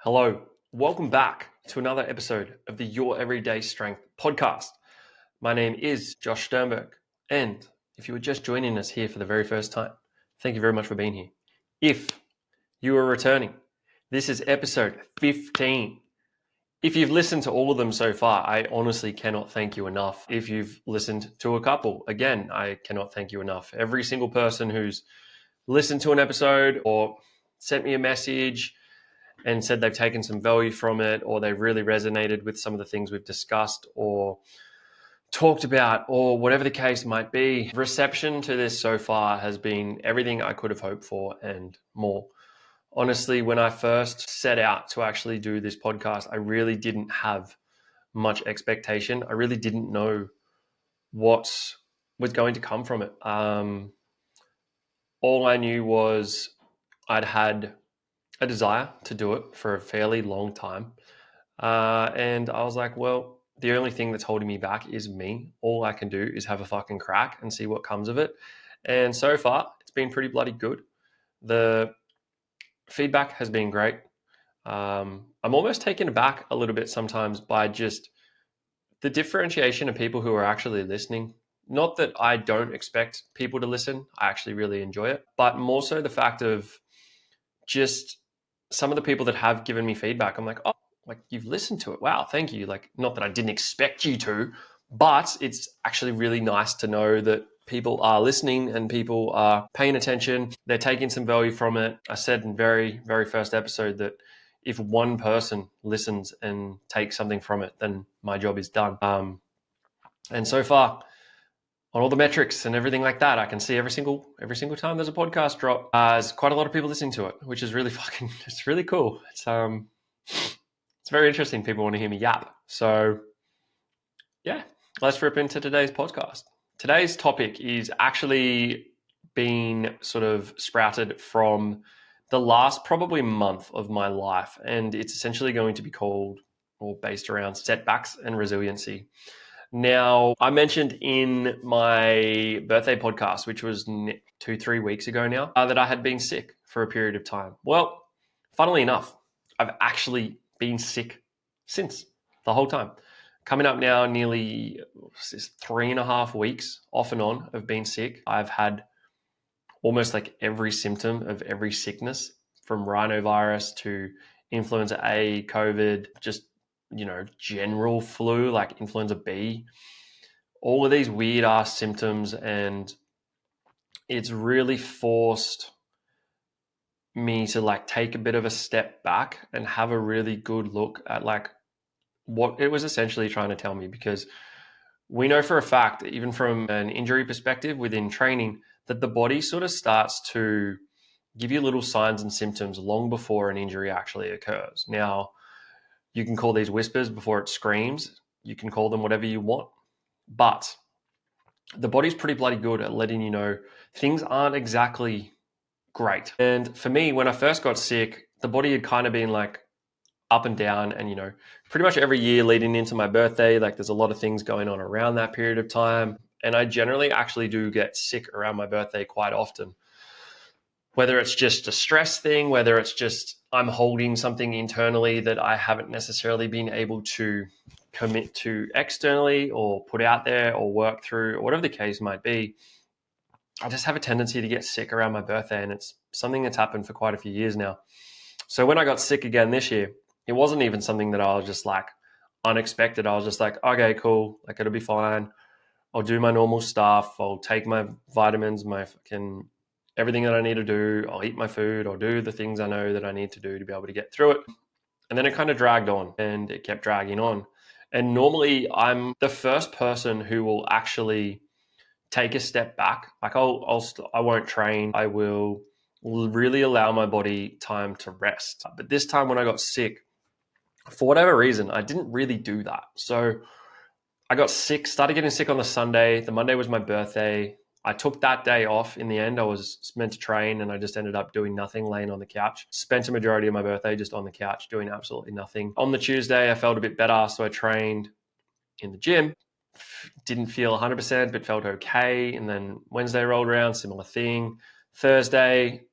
Hello, welcome back to another episode of the Your Everyday Strength podcast. My name is Josh Sternberg, and if you were just joining us here for the very first time, thank you very much for being here. If you are returning, this is episode 15. If you've listened to all of them so far, I honestly cannot thank you enough. If you've listened to a couple, again, I cannot thank you enough. Every single person who's listened to an episode or sent me a message and said they've taken some value from it, or they really resonated with some of the things we've discussed or talked about, or whatever the case might be. Reception to this so far has been everything I could have hoped for and more. Honestly, when I first set out to actually do this podcast, I really didn't have much expectation. I really didn't know what was going to come from it. All I knew was I'd had a desire to do it for a fairly long time. And I was like, well, the only thing that's holding me back is me. All I can do is have a fucking crack and see what comes of it. And so far, it's been pretty bloody good. The feedback has been great. I'm almost taken aback a little bit sometimes by just the differentiation of people who are actually listening. Not that I don't expect people to listen. I actually really enjoy it, but more so the fact of just some of the people that have given me feedback. I'm like, oh, like you've listened to it. Wow, thank you. Like, not that I didn't expect you to, but it's actually really nice to know that people are listening and people are paying attention. They're taking some value from it. I said in very, very first episode that if one person listens and takes something from it, then my job is done. And so far, on all the metrics and everything like that, I can see every single time there's a podcast drop, there's quite a lot of people listening to it, which is really it's really cool. It's very interesting. People want to hear me yap. So yeah, let's rip into today's podcast. Today's topic is actually being sort of sprouted from the last probably month of my life, and it's essentially going to be called or based around setbacks and resiliency. Now, I mentioned in my birthday podcast, which was 2-3 weeks ago now, that I had been sick for a period of time. Well, funnily enough, I've actually been sick since the whole time. Coming up now nearly 3.5 weeks off and on of being sick. I've had almost like every symptom of every sickness, from rhinovirus to influenza A, COVID, just general flu like influenza B, all of these weird ass symptoms. And it's really forced me to like take a bit of a step back and have a really good look at like what it was essentially trying to tell me, because we know for a fact, even from an injury perspective within training, that the body sort of starts to give you little signs and symptoms long before an injury actually occurs. Now, you can call these whispers before it screams. You can call them whatever you want. But the body's pretty bloody good at letting you know things aren't exactly great. And for me, when I first got sick, the body had kind of been like up and down. And, pretty much every year leading into my birthday, like there's a lot of things going on around that period of time. And I generally actually do get sick around my birthday quite often. Whether it's just a stress thing, whether it's just I'm holding something internally that I haven't necessarily been able to commit to externally or put out there or work through, or whatever the case might be, I just have a tendency to get sick around my birthday, and it's something that's happened for quite a few years now. So when I got sick again this year, it wasn't even something that I was just like unexpected. I was just like, okay, cool, like it'll be fine. I'll do my normal stuff. I'll take my vitamins, my fucking everything that I need to do. I'll eat my food. I'll do the things I know that I need to do to be able to get through it. And then it kind of dragged on, and it kept dragging on. And normally I'm the first person who will actually take a step back. Like I won't train. I will really allow my body time to rest. But this time when I got sick, for whatever reason, I didn't really do that. So I got sick, started getting sick on the Sunday. The Monday was my birthday. I took that day off. In the end, I was meant to train, and I just ended up doing nothing, laying on the couch. Spent a majority of my birthday just on the couch doing absolutely nothing. On the Tuesday, I felt a bit better, so I trained in the gym. Didn't feel 100%, but felt okay. And then Wednesday rolled around, similar thing. Thursday,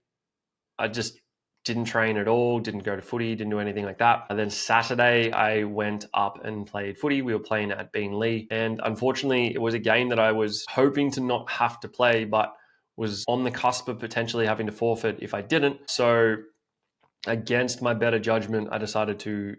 I just didn't train at all, didn't go to footy, didn't do anything like that. And then Saturday, I went up and played footy. We were playing at Beenleigh. And unfortunately, it was a game that I was hoping to not have to play, but was on the cusp of potentially having to forfeit if I didn't. So against my better judgment, I decided to,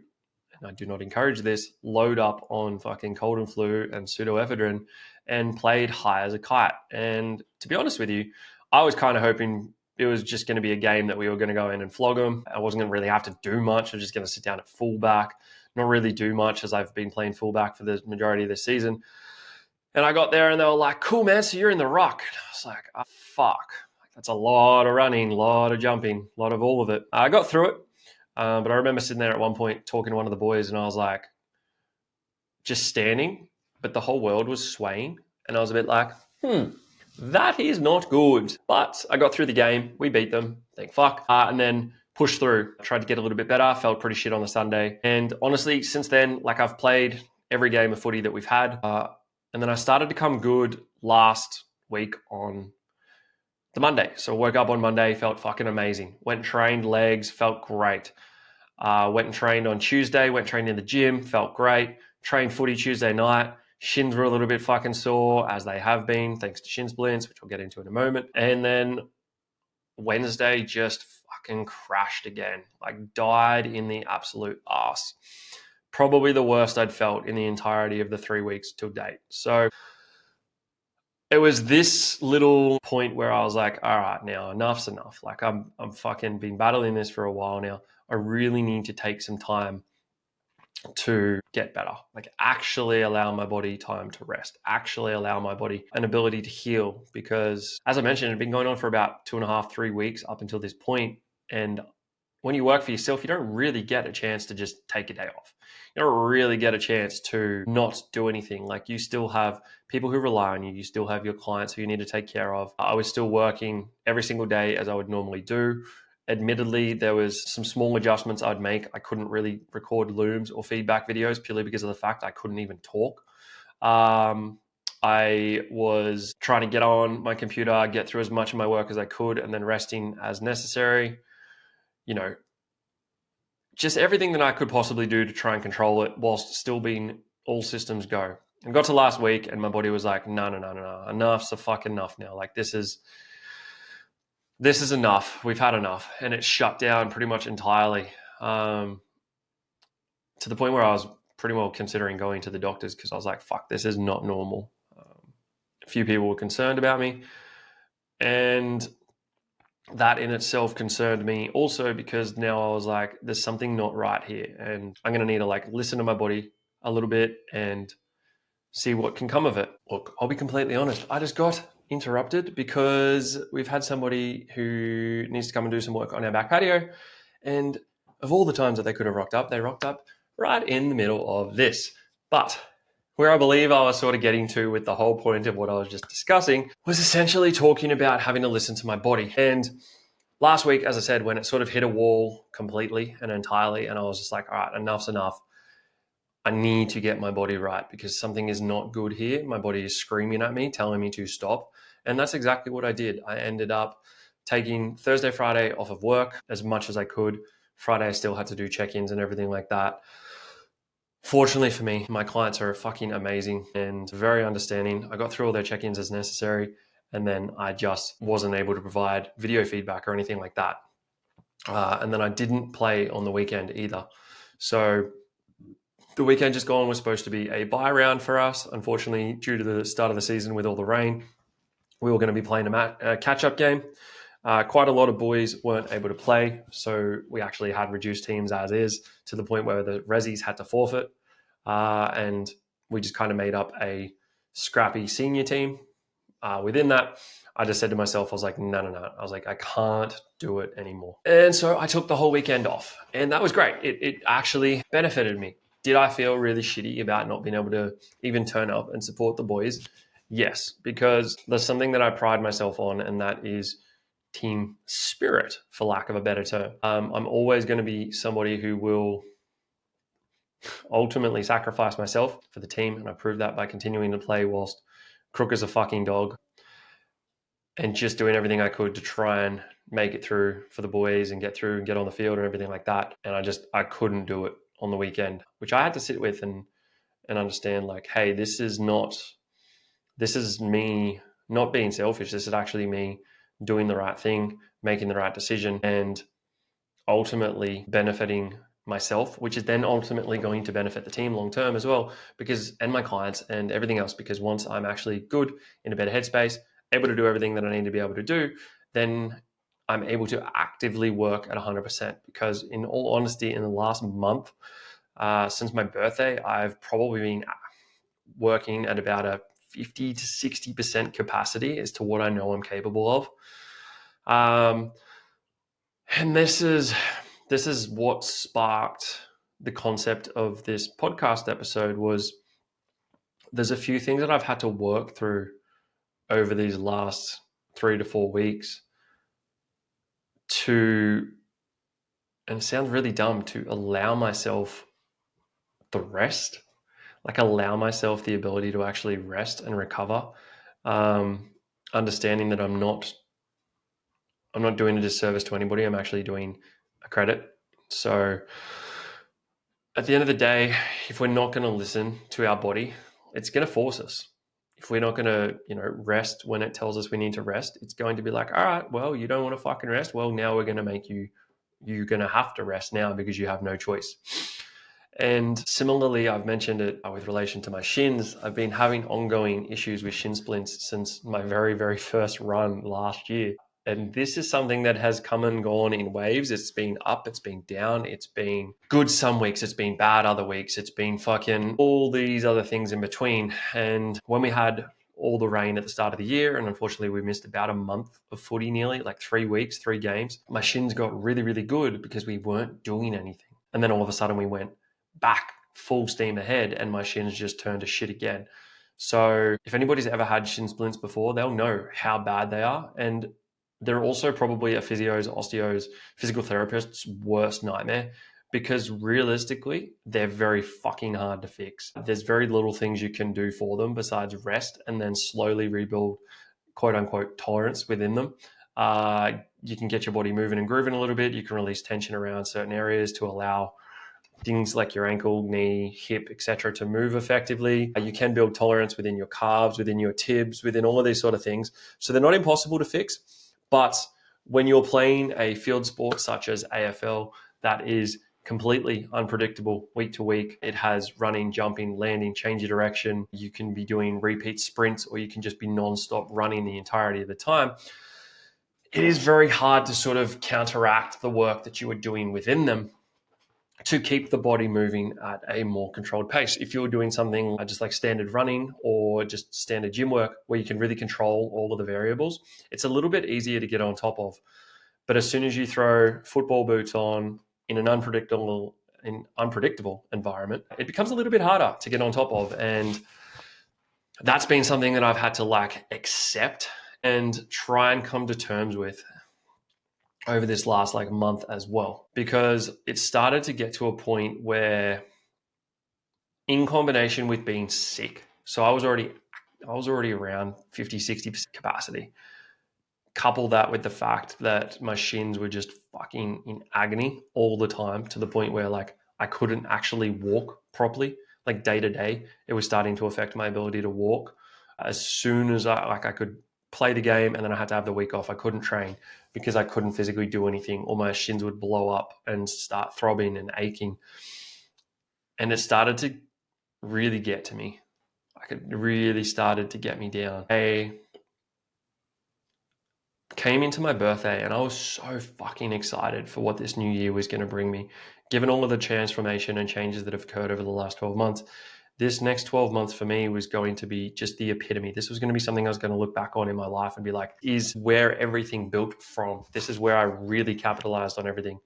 and I do not encourage this, load up on fucking cold and flu and pseudoephedrine and played high as a kite. And to be honest with you, I was kind of hoping it was just going to be a game that we were going to go in and flog them. I wasn't going to really have to do much. I was just going to sit down at fullback, not really do much as I've been playing fullback for the majority of this season. And I got there and they were like, cool, man, so you're in the ruck. And I was like, oh, fuck. That's a lot of running, a lot of jumping, a lot of all of it. I got through it. But I remember sitting there at one point talking to one of the boys and I was like, just standing, but the whole world was swaying. And I was a bit like, that is not good. But I got through the game. We beat them. Thank fuck. And then pushed through. I tried to get a little bit better. Felt pretty shit on the Sunday. And honestly, since then, like I've played every game of footy that we've had. And then I started to come good last week on the Monday. So I woke up on Monday, felt fucking amazing. Went and trained legs, felt great. Went and trained on Tuesday, went and trained in the gym, felt great. Trained footy Tuesday night. Shins were a little bit fucking sore, as they have been, thanks to shin splints, which we'll get into in a moment. And then Wednesday just fucking crashed again. Like died in the absolute arse. Probably the worst I'd felt in the entirety of the 3 weeks till date. So it was this little point where I was like, all right, now enough's enough. Like I'm fucking been battling this for a while now. I really need to take some time to get better, like actually allow my body time to rest, actually allow my body an ability to heal. Because as I mentioned, it had been going on for about 2.5, 3 weeks up until this point. And when you work for yourself, you don't really get a chance to just take a day off. You don't really get a chance to not do anything. Like you still have people who rely on you. You still have your clients who you need to take care of. I was still working every single day as I would normally do. Admittedly, there was some small adjustments I'd make. I couldn't really record looms or feedback videos purely because of the fact I couldn't even talk. I was trying to get on my computer, get through as much of my work as I could, and then resting as necessary. You know, just everything that I could possibly do to try and control it whilst still being all systems go. And got to last week and my body was like, no, enough's a fuck enough now. Like this is enough. We've had enough. And it shut down pretty much entirely, to the point where I was pretty well considering going to the doctors because I was like, fuck, this is not normal. A few people were concerned about me. And that in itself concerned me also because now I was like, there's something not right here. And I'm going to need to like listen to my body a little bit and see what can come of it. Look, I'll be completely honest. I just got interrupted because we've had somebody who needs to come and do some work on our back patio. And of all the times that they could have rocked up, they rocked up right in the middle of this. But where I believe I was sort of getting to with the whole point of what I was just discussing was essentially talking about having to listen to my body. And last week, as I said, when it sort of hit a wall completely and entirely, and I was just like, all right, enough's enough. I need to get my body right because something is not good here. My body is screaming at me, telling me to stop. And that's exactly what I did. I ended up taking Thursday, Friday off of work as much as I could. Friday, I still had to do check-ins and everything like that. Fortunately for me, my clients are fucking amazing and very understanding. I got through all their check-ins as necessary, and then I just wasn't able to provide video feedback or anything like that. And then I didn't play on the weekend either. So the weekend just gone was supposed to be a bye round for us. Unfortunately, due to the start of the season with all the rain, we were going to be playing a catch-up game. Quite a lot of boys weren't able to play, so we actually had reduced teams as is to the point where the Rezzies had to forfeit, and we just kind of made up a scrappy senior team. Within that, I just said to myself, I was like, no. I was like, I can't do it anymore. And so I took the whole weekend off, and that was great. It actually benefited me. Did I feel really shitty about not being able to even turn up and support the boys? Yes, because there's something that I pride myself on, and that is team spirit, for lack of a better term. I'm always going to be somebody who will ultimately sacrifice myself for the team, and I proved that by continuing to play whilst crook as a fucking dog. and just doing everything I could to try and make it through for the boys and get through and get on the field and everything like that. And I couldn't do it on the weekend, which I had to sit with and understand, like, hey, this is me not being selfish. This is actually me doing the right thing, making the right decision, and ultimately benefiting myself, which is then ultimately going to benefit the team long term as well, and my clients and everything else. Because once I'm actually good, in a better headspace, able to do everything that I need to be able to do, then I'm able to actively work at 100%. Because in all honesty, in the last month, since my birthday, I've probably been working at about a 50 to 60% capacity as to what I know I'm capable of. And this is what sparked the concept of this podcast episode. Was there's a few things that I've had to work through over these last 3 to 4 weeks to, and it sounds really dumb, to allow myself the rest, like allow myself the ability to actually rest and recover. Understanding that I'm not doing a disservice to anybody. I'm actually doing a credit. So at the end of the day, if we're not going to listen to our body, it's going to force us. If we're not going to, rest when it tells us we need to rest, it's going to be like, all right, well, you don't want to fucking rest. Well, now we're going to make you're going to have to rest now because you have no choice. And similarly, I've mentioned it with relation to my shins. I've been having ongoing issues with shin splints since my very, very first run last year. And this is something that has come and gone in waves. It's been up, it's been down, it's been good some weeks, it's been bad other weeks, it's been fucking all these other things in between. And when we had all the rain at the start of the year, and unfortunately we missed about a month of footy, nearly like 3 weeks, 3 games, my shins got really, really good because we weren't doing anything. And then all of a sudden we went back full steam ahead and my shins just turned to shit again. So if anybody's ever had shin splints before, they'll know how bad they are. And they're also probably a physio's, osteo's, physical therapist's worst nightmare, because realistically, they're very fucking hard to fix. There's very little things you can do for them besides rest and then slowly rebuild, quote unquote, tolerance within them. You can get your body moving and grooving a little bit. You can release tension around certain areas to allow things like your ankle, knee, hip, etc., to move effectively. You can build tolerance within your calves, within your tibs, within all of these sort of things. So they're not impossible to fix. But when you're playing a field sport such as AFL, that is completely unpredictable week to week. It has running, jumping, landing, change of direction. You can be doing repeat sprints, or you can just be non-stop running the entirety of the time. It is very hard to sort of counteract the work that you are doing within them to keep the body moving at a more controlled pace. If you're doing something just like standard running or just standard gym work where you can really control all of the variables, it's a little bit easier to get on top of. But as soon as you throw football boots on in an unpredictable environment, it becomes a little bit harder to get on top of. And that's been something that I've had to accept and try and come to terms with over this last month as well, because it started to get to a point where, in combination with being sick, so I was already around 50-60% capacity. Couple that with the fact that my shins were just fucking in agony all the time, to the point where I couldn't actually walk properly. Day to day, it was starting to affect my ability to walk. As soon as I could play the game and then I had to have the week off, I couldn't train because I couldn't physically do anything, or my shins would blow up and start throbbing and aching. And it started to really get to me. It really started to get me down. I came into my birthday and I was so fucking excited for what this new year was going to bring me. Given all of the transformation and changes that have occurred over the last 12 months, this next 12 months for me was going to be just the epitome. This was going to be something I was going to look back on in my life and be like, is where everything built from. This is where I really capitalized on everything.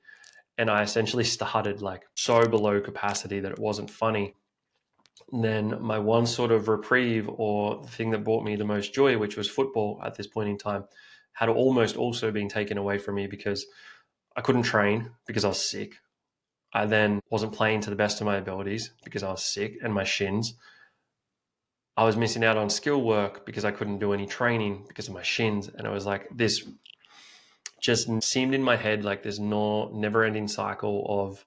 And I essentially started so below capacity that it wasn't funny. And then my one sort of reprieve, or the thing that brought me the most joy, which was football at this point in time, had almost also been taken away from me because I couldn't train because I was sick. I then wasn't playing to the best of my abilities because I was sick and my shins. I was missing out on skill work because I couldn't do any training because of my shins. And it was like this just seemed in my head like there's no never ending cycle of,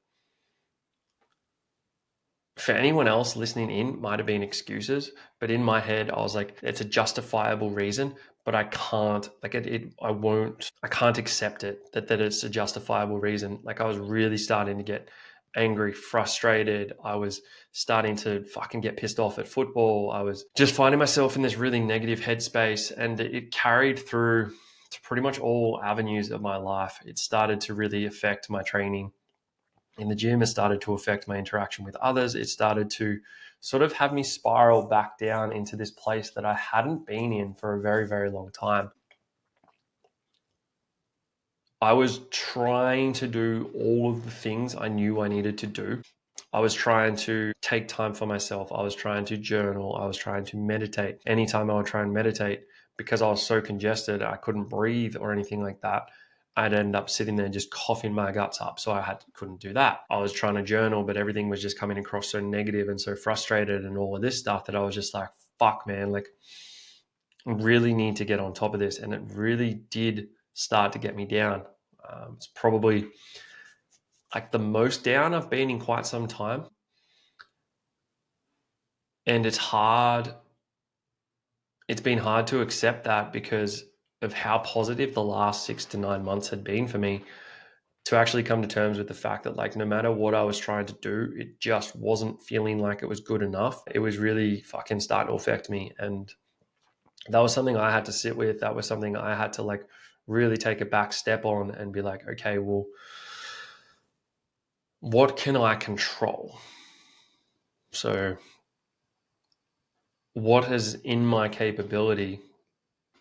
for anyone else listening in, might have been excuses, but in my head, I was like, it's a justifiable reason, but I can't, like I can't accept it that it's a justifiable reason. Like I was really starting to get angry, frustrated. I was starting to fucking get pissed off at football. I was just finding myself in this really negative headspace, and it carried through to pretty much all avenues of my life. It started to really affect my training in the gym. It started to affect my interaction with others. It started to sort of have me spiral back down into this place that I hadn't been in for a very, very long time. I was trying to do all of the things I knew I needed to do. I was trying to take time for myself. I was trying to journal. I was trying to meditate. Anytime I would try and meditate, because I was so congested, I couldn't breathe or anything like that, I'd end up sitting there just coughing my guts up. So couldn't do that. I was trying to journal, but everything was just coming across so negative and so frustrated and all of this stuff that I was just like, fuck, man, like I really need to get on top of this. And it really did start to get me down. It's probably like the most down I've been in quite some time. And it's been hard to accept that because of how positive the last 6 to 9 months had been for me, to actually come to terms with the fact that like no matter what I was trying to do, it just wasn't feeling like it was good enough. It was really fucking starting to affect me. And that was something I had to sit with. That was something I had to like really take a back step on and be like, okay, well, what can I control? So what is in my capability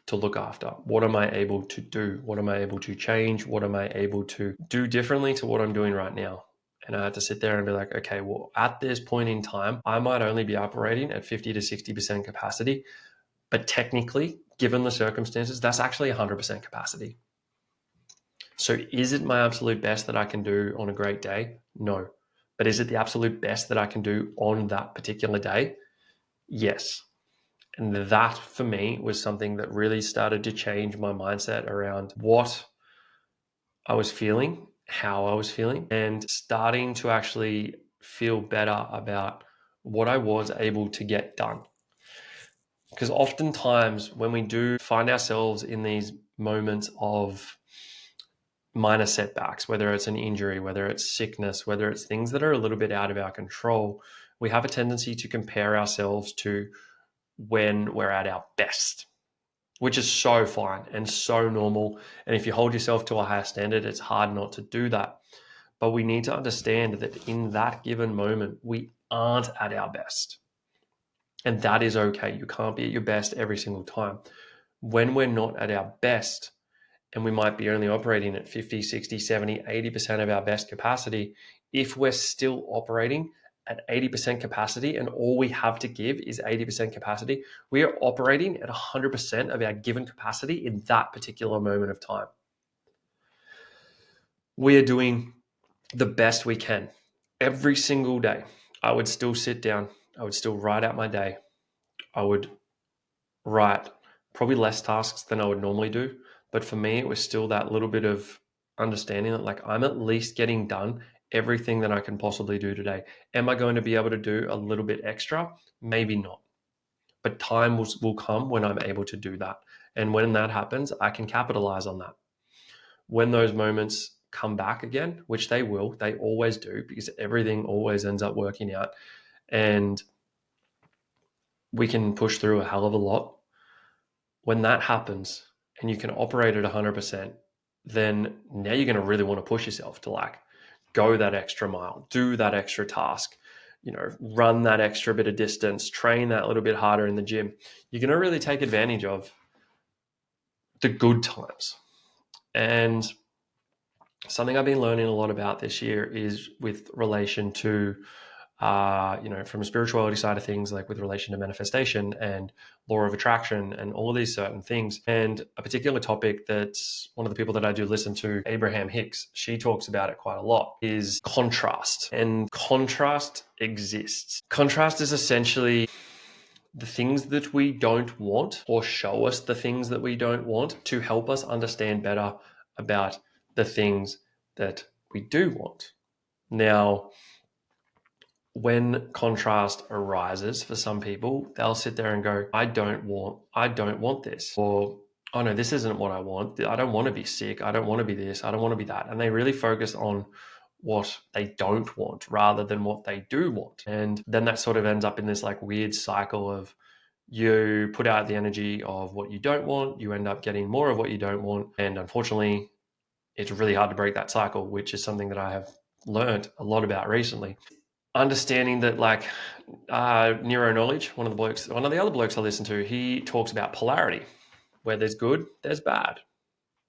to look after? What am I able to do? What am I able to change? What am I able to do differently to what I'm doing right now? And I had to sit there and be like, okay, well, at this point in time, I might only be operating at 50 to 60% capacity, but technically, given the circumstances, that's actually 100% capacity. So is it my absolute best that I can do on a great day? No. But is it the absolute best that I can do on that particular day? Yes. And that for me was something that really started to change my mindset around what I was feeling, how I was feeling, and starting to actually feel better about what I was able to get done. Because oftentimes when we do find ourselves in these moments of minor setbacks, whether it's an injury, whether it's sickness, whether it's things that are a little bit out of our control, we have a tendency to compare ourselves to when we're at our best, which is so fine and so normal. And if you hold yourself to a higher standard, it's hard not to do that. But we need to understand that in that given moment, we aren't at our best. And that is okay. You can't be at your best every single time. When we're not at our best, and we might be only operating at 50, 60, 70, 80% of our best capacity, if we're still operating at 80% capacity and all we have to give is 80% capacity, we are operating at 100% of our given capacity in that particular moment of time. We are doing the best we can every single day. I would still sit down. I would still write out my day. I would write probably less tasks than I would normally do. But for me, it was still that little bit of understanding that like I'm at least getting done everything that I can possibly do today. Am I going to be able to do a little bit extra? Maybe not. But time will come when I'm able to do that. And when that happens, I can capitalize on that. When those moments come back again, which they will, they always do, because everything always ends up working out. And we can push through a hell of a lot. When that happens and you can operate at 100%, then now you're going to really want to push yourself to like go that extra mile, do that extra task, run that extra bit of distance, train that little bit harder in the gym. You're going to really take advantage of the good times. And something I've been learning a lot about this year is with relation to from a spirituality side of things, like with relation to manifestation and law of attraction and all of these certain things. And a particular topic that one of the people that I do listen to, Abraham Hicks, she talks about it quite a lot, is contrast. And contrast exists. Contrast is essentially the things that we don't want, or show us the things that we don't want, to help us understand better about the things that we do want. Now, when contrast arises for some people, they'll sit there and go, I don't want this. Or, oh no, this isn't what I want. I don't want to be sick. I don't want to be this. I don't want to be that. And they really focus on what they don't want rather than what they do want. And then that sort of ends up in this like weird cycle of, you put out the energy of what you don't want, you end up getting more of what you don't want. And unfortunately, it's really hard to break that cycle, which is something that I have learned a lot about recently. Understanding that, like, neuro knowledge, one of the other blokes I listen to, he talks about polarity. Where there's good, there's bad.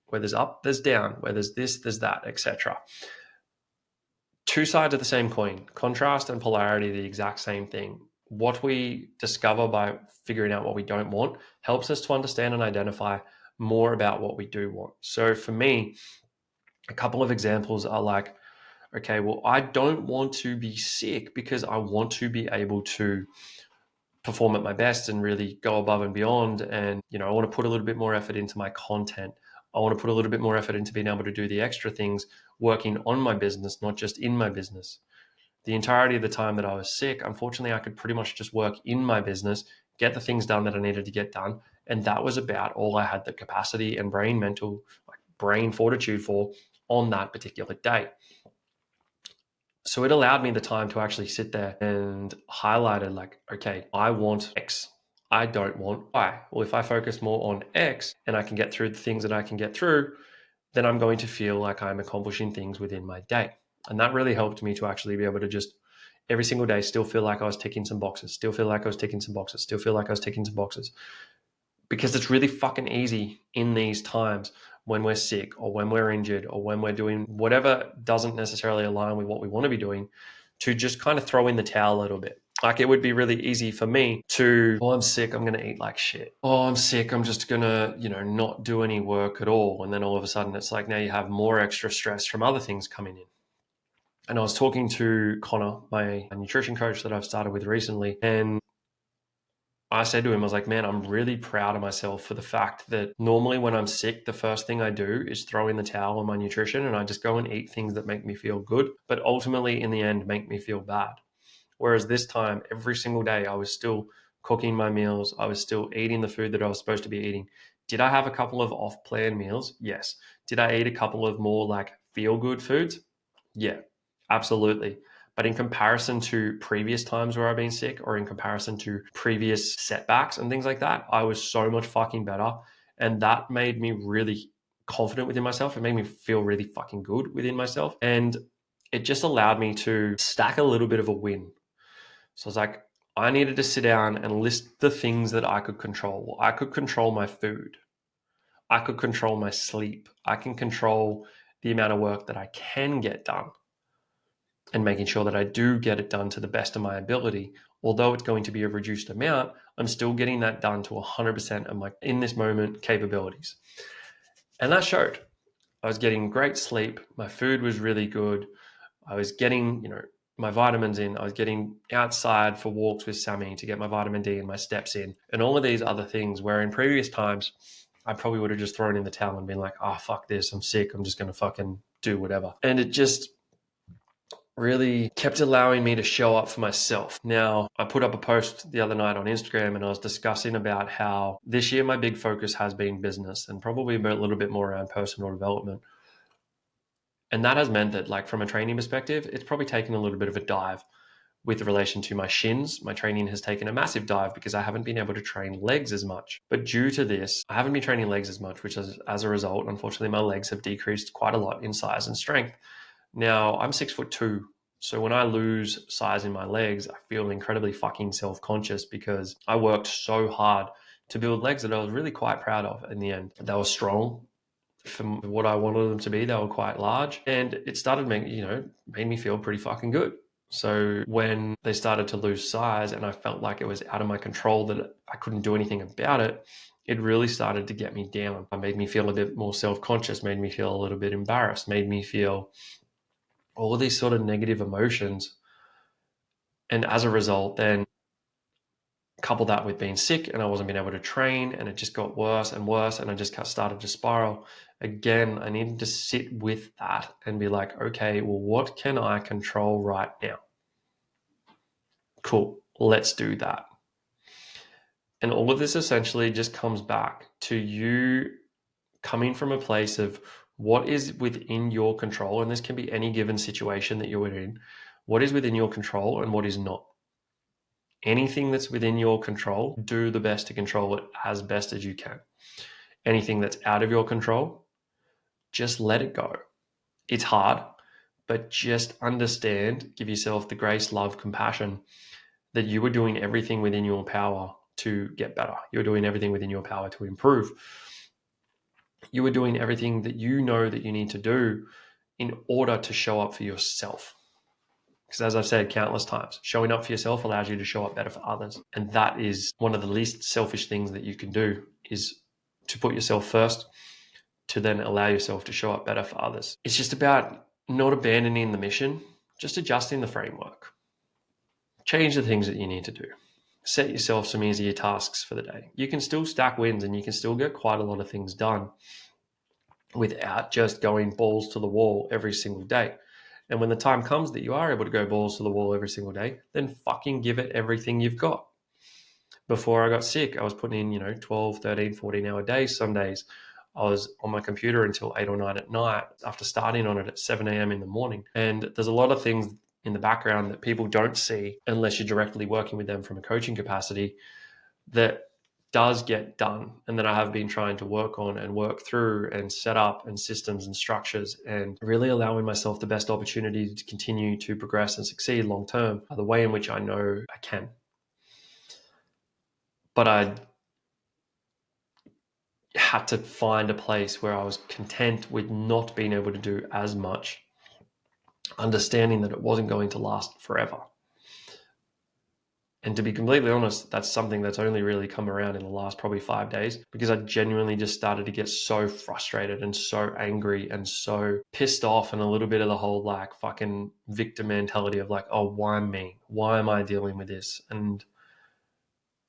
Where there's up, there's down. Where there's this, there's that, etc. Two sides of the same coin. Contrast and polarity are the exact same thing. What we discover by figuring out what we don't want helps us to understand and identify more about what we do want. So for me, a couple of examples are like, okay, well, I don't want to be sick because I want to be able to perform at my best and really go above and beyond. And, I want to put a little bit more effort into my content. I want to put a little bit more effort into being able to do the extra things, working on my business, not just in my business. The entirety of the time that I was sick, unfortunately, I could pretty much just work in my business, get the things done that I needed to get done. And that was about all I had the capacity and brain fortitude for on that particular day. So it allowed me the time to actually sit there and highlighted like, okay, I want X. I don't want Y. Well, if I focus more on X and I can get through the things that I can get through, then I'm going to feel like I'm accomplishing things within my day. And that really helped me to actually be able to just every single day still feel like I was ticking some boxes, still feel like I was ticking some boxes, still feel like I was ticking some boxes. Because it's really fucking easy in these times when we're sick or when we're injured or when we're doing whatever doesn't necessarily align with what we want to be doing, to just kind of throw in the towel a little bit. Like, it would be really easy for me to, oh, I'm sick, I'm going to eat like shit. Oh, I'm sick, I'm just going to, not do any work at all. And then all of a sudden it's like now you have more extra stress from other things coming in. And I was talking to Connor, my nutrition coach that I've started with recently, and I said to him, I was like, man, I'm really proud of myself for the fact that normally when I'm sick, the first thing I do is throw in the towel on my nutrition and I just go and eat things that make me feel good, but ultimately in the end make me feel bad. Whereas this time, every single day, I was still cooking my meals. I was still eating the food that I was supposed to be eating. Did I have a couple of off-plan meals? Yes. Did I eat a couple of more like feel-good foods? Yeah, absolutely. But in comparison to previous times where I've been sick, or in comparison to previous setbacks and things like that, I was so much fucking better. And that made me really confident within myself. It made me feel really fucking good within myself. And it just allowed me to stack a little bit of a win. So I was like, I needed to sit down and list the things that I could control. I could control my food. I could control my sleep. I can control the amount of work that I can get done, and making sure that I do get it done to the best of my ability. Although it's going to be a reduced amount, I'm still getting that done to 100% of my, in this moment, capabilities. And that showed. I was getting great sleep. My food was really good. I was getting, my vitamins in. I was getting outside for walks with Sammy to get my vitamin D and my steps in, and all of these other things where in previous times, I probably would have just thrown in the towel and been like, oh, fuck this. I'm sick. I'm just going to fucking do whatever. And it just really kept allowing me to show up for myself. Now, I put up a post the other night on Instagram and I was discussing about how this year my big focus has been business and probably a little bit more around personal development. And that has meant that, like, from a training perspective, it's probably taken a little bit of a dive with relation to my shins. My training has taken a massive dive because I haven't been able to train legs as much. But due to this, I haven't been training legs as much, which is, as a result, unfortunately, my legs have decreased quite a lot in size and strength. Now, I'm 6'2". So when I lose size in my legs, I feel incredibly fucking self-conscious because I worked so hard to build legs that I was really quite proud of in the end. They were strong for what I wanted them to be. They were quite large, and it started made me feel pretty fucking good. So when they started to lose size and I felt like it was out of my control, that I couldn't do anything about it, it really started to get me down. It made me feel a bit more self-conscious, made me feel a little bit embarrassed, made me feel all of these sort of negative emotions. And as a result, then Couple that with being sick and I wasn't being able to train, and it just got worse and worse, and I just started to spiral. Again, I needed to sit with that and be like, okay, well, what can I control right now? Cool, let's do that. And all of this essentially just comes back to you coming from a place of what is within your control. And this can be any given situation that you're in. What is within your control and what is not? Anything that's within your control, do the best to control it as best as you can. Anything that's out of your control, just let it go. It's hard, but just understand, give yourself the grace, love, compassion that you are doing everything within your power to get better. You're doing everything within your power to improve. You are doing everything that you know that you need to do in order to show up for yourself. Because as I've said countless times, showing up for yourself allows you to show up better for others. And that is one of the least selfish things that you can do, is to put yourself first, to then allow yourself to show up better for others. It's just about not abandoning the mission, just adjusting the framework. Change the things that you need to do. Set yourself some easier tasks for the day. You can still stack wins and you can still get quite a lot of things done without just going balls to the wall every single day. And when the time comes that you are able to go balls to the wall every single day, then fucking give it everything you've got. Before I got sick, I was putting in, 12, 13, 14-hour days some days. I was on my computer until 8 or 9 at night after starting on it at 7 a.m. in the morning. And there's a lot of things in the background that people don't see unless you're directly working with them from a coaching capacity that does get done, and that I have been trying to work on and work through and set up, and systems and structures, and really allowing myself the best opportunity to continue to progress and succeed long term, the way in which I know I can. But I had to find a place where I was content with not being able to do as much, understanding that it wasn't going to last forever. And to be completely honest, that's something that's only really come around in the last probably 5 days, because I genuinely just started to get so frustrated and so angry and so pissed off, and a little bit of the whole like fucking victim mentality of like, oh, why me? Why am I dealing with this? And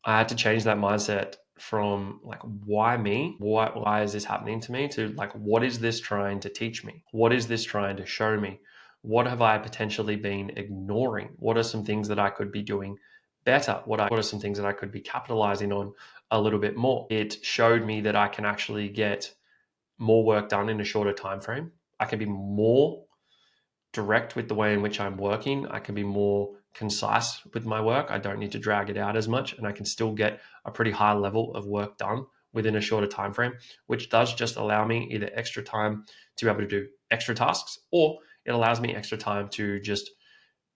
I had to change that mindset from like, why me? Why is this happening to me? To like, what is this trying to teach me? What is this trying to show me? What have I potentially been ignoring? What are some things that I could be doing better? What are some things that I could be capitalizing on a little bit more? It showed me that I can actually get more work done in a shorter time frame. I can be more direct with the way in which I'm working. I can be more concise with my work. I don't need to drag it out as much, and I can still get a pretty high level of work done within a shorter time frame, which does just allow me either extra time to be able to do extra tasks, or it allows me extra time to just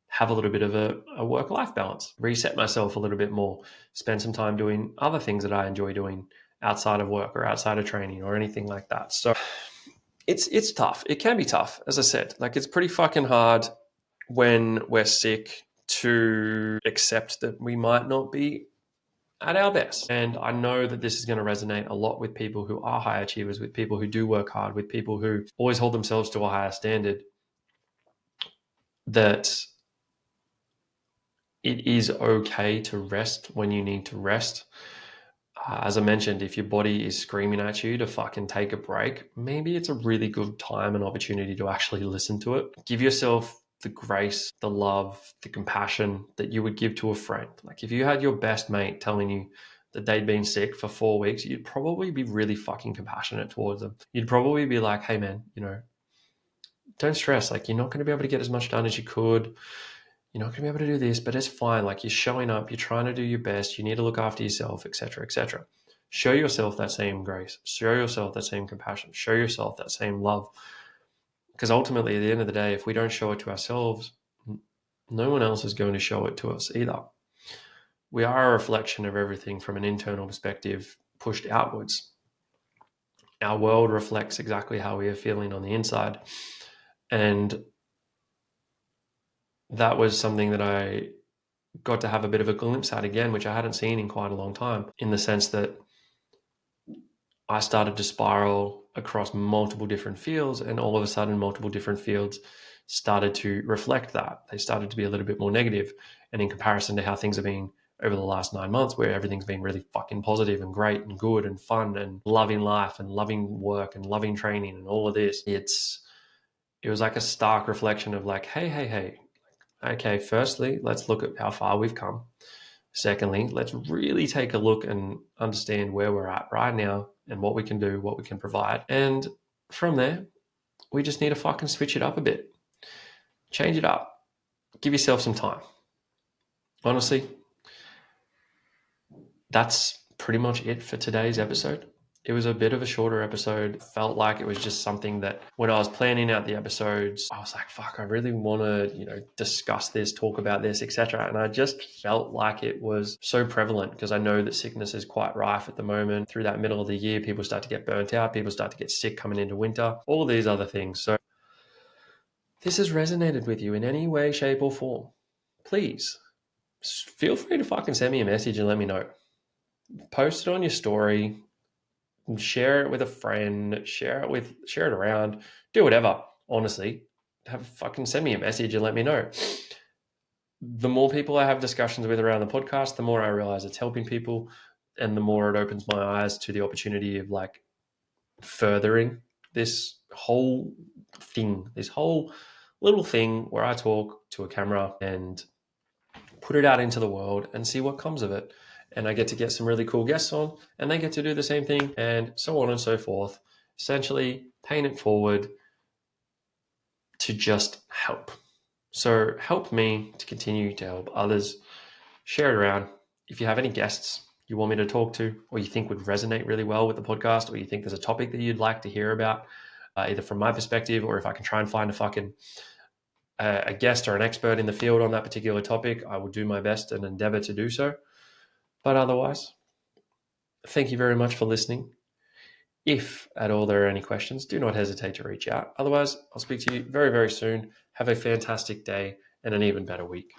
have a little bit of a work-life balance, reset myself a little bit more, spend some time doing other things that I enjoy doing outside of work or outside of training or anything like that. So it's tough. It can be tough. As I said, like, it's pretty fucking hard when we're sick to accept that we might not be at our best. And I know that this is going to resonate a lot with people who are high achievers, with people who do work hard, with people who always hold themselves to a higher standard, that it is okay to rest when you need to rest. As I mentioned, if your body is screaming at you to fucking take a break, maybe it's a really good time and opportunity to actually listen to it. Give yourself the grace, the love, the compassion that you would give to a friend. Like, if you had your best mate telling you that they'd been sick for 4 weeks, you'd probably be really fucking compassionate towards them. You'd probably be like, hey man, don't stress. Like, you're not going to be able to get as much done as you could. You're not going to be able to do this, but it's fine. Like, you're showing up, you're trying to do your best, you need to look after yourself, etc., etc. Show yourself that same grace, show yourself that same compassion, show yourself that same love. Because ultimately, at the end of the day, if we don't show it to ourselves, no one else is going to show it to us either. We are a reflection of everything from an internal perspective pushed outwards. Our world reflects exactly how we are feeling on the inside. And that was something that I got to have a bit of a glimpse at again, which I hadn't seen in quite a long time, in the sense that I started to spiral across multiple different fields, and all of a sudden multiple different fields started to reflect that. They started to be a little bit more negative, and in comparison to how things are being over the last 9 months where everything's been really fucking positive and great and good and fun and loving life and loving work and loving training and all of this. It was like a stark reflection of like, hey, okay, firstly, let's look at how far we've come. Secondly, let's really take a look and understand where we're at right now and what we can do, what we can provide. And from there, we just need to fucking switch it up a bit. Change it up. Give yourself some time. Honestly, that's pretty much it for today's episode. It was a bit of a shorter episode. Felt like it was just something that when I was planning out the episodes, I was like, fuck, I really want to, discuss this, talk about this, etc. And I just felt like it was so prevalent because I know that sickness is quite rife at the moment. Through that middle of the year, people start to get burnt out. People start to get sick coming into winter, all these other things. So this has resonated with you in any way, shape or form, please feel free to fucking send me a message and let me know. Post it on your story, share it with a friend, share it around, do whatever. Honestly, send me a message and let me know. The more people I have discussions with around the podcast, the more I realize it's helping people, and the more it opens my eyes to the opportunity of like furthering this whole thing, this whole little thing where I talk to a camera and put it out into the world and see what comes of it. And I get to get some really cool guests on, and they get to do the same thing, and so on and so forth. Essentially, paying it forward to just help. So help me to continue to help others. Share it around. If you have any guests you want me to talk to, or you think would resonate really well with the podcast, or you think there's a topic that you'd like to hear about, either from my perspective, or if I can try and find a guest or an expert in the field on that particular topic, I will do my best and endeavor to do so. But otherwise, thank you very much for listening. If at all there are any questions, do not hesitate to reach out. Otherwise, I'll speak to you very, very soon. Have a fantastic day and an even better week.